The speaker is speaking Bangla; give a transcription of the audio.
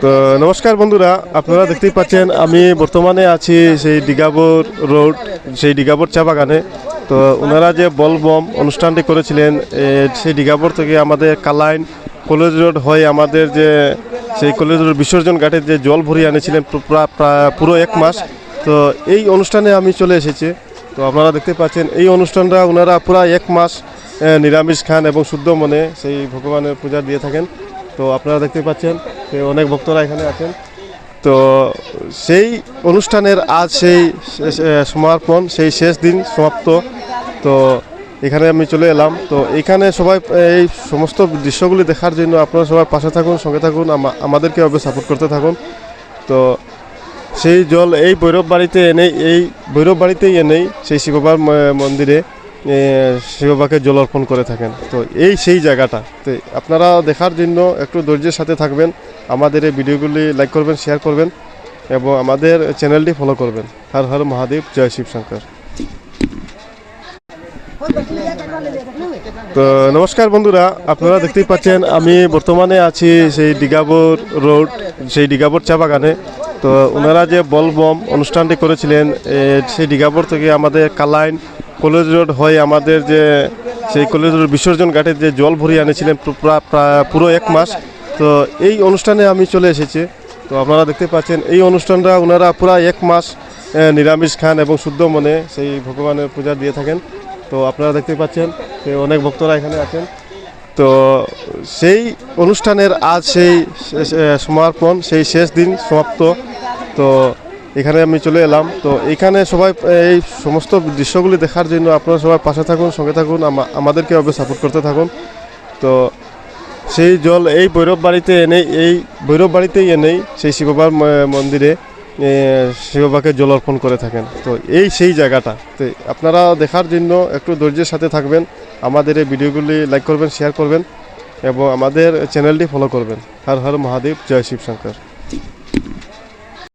তো নমস্কার বন্ধুরা, আপনারা দেখতেই পাচ্ছেন আমি বর্তমানে আছি সেই ডিগাবোর রোড, সেই ডিগাবোর চা বাগানে। তো ওনারা যে বলবম অনুষ্ঠানটি করেছিলেন সেই ডিগাবোর থেকে আমাদের কালাইন কলেজ রোড হয়ে আমাদের যে সেই কলেজ রোড বিসর্জন ঘাটে যে জল ভরিয়ে আনেছিলেন পুরো 1 মাস। তো এই অনুষ্ঠানে আমি চলে এসেছি। তো আপনারা দেখতে পাচ্ছেন এই অনুষ্ঠানটা ওনারা পুরো 1 মাস নিরামিষ খান এবং শুদ্ধ মনে সেই ভগবানের পূজা দিয়ে থাকেন। তো আপনারা দেখতে পাচ্ছেন যে অনেক ভক্তরা এখানে আছেন। তো সেই অনুষ্ঠানের আজ সেই সমাপন, সেই শেষ দিন সমাপ্ত। তো এখানে আমি চলে এলাম। তো এখানে সবাই এই সমস্ত দৃশ্যগুলি দেখার জন্য আপনারা সবাই পাশে থাকুন, সঙ্গে থাকুন, আমাদেরকে এভাবে সাপোর্ট করতে থাকুন। তো সেই জল এই ভৈরব বাড়িতেই এনেই সেই শিববাবার মন্দিরে শিববাবাকে জল অর্পণ করে থাকেন। তো এই সেই জায়গাটা, তো আপনারা দেখার জন্য একটু ধৈর্যের সাথে থাকবেন, আমাদের এই ভিডিওগুলি লাইক করবেন, শেয়ার করবেন এবং আমাদের চ্যানেলটি ফলো করবেন। হর হর মহাদেব, জয় শিব শঙ্কর। তো নমস্কার বন্ধুরা, আপনারা দেখতেই পাচ্ছেন আমি বর্তমানে আছি সেই ডিগাবোর রোড, সেই ডিগাবোর চা বাগানে। তো ওনারা যে বলবম অনুষ্ঠানটি করেছিলেন সেই ডিগাবোর থেকে আমাদের কালাইন কলেজ রোড হয়ে আমাদের যে সেই কলেজ রোড বিসর্জন ঘাটে যে জল ভরিয়ে আনেছিলেন পুরো 1 মাস। তো এই অনুষ্ঠানে আমি চলে এসেছি। তো আপনারা দেখতে পাচ্ছেন এই অনুষ্ঠানটা ওনারা পুরো 1 মাস নিরামিষ খান এবং শুদ্ধ মনে সেই ভগবানের পূজা দিয়ে থাকেন। তো আপনারা দেখতে পাচ্ছেন যে অনেক ভক্তরা এখানে আছেন। তো সেই অনুষ্ঠানের আজ সেই সমাপন, সেই শেষ দিন সমাপ্ত। তো এখানে আমি চলে এলাম। তো এখানে সবাই এই সমস্ত দৃশ্যগুলি দেখার জন্য আপনারা সবাই পাশে থাকুন, সঙ্গে থাকুন, আমাদেরকে এভাবে সাপোর্ট করতে থাকুন। তো সেই জল এই ভৈরব বাড়িতেই এনেই সেই শিববাবার মন্দিরে শিববাবাকে জল অর্পণ করে থাকেন। তো এই সেই জায়গাটা, তো আপনারা দেখার জন্য একটু ধৈর্যের সাথে থাকবেন, আমাদের এই ভিডিওগুলি লাইক করবেন, শেয়ার করবেন এবং আমাদের চ্যানেলটি ফলো করবেন। হর হর মহাদেব, জয় শিব শঙ্কর।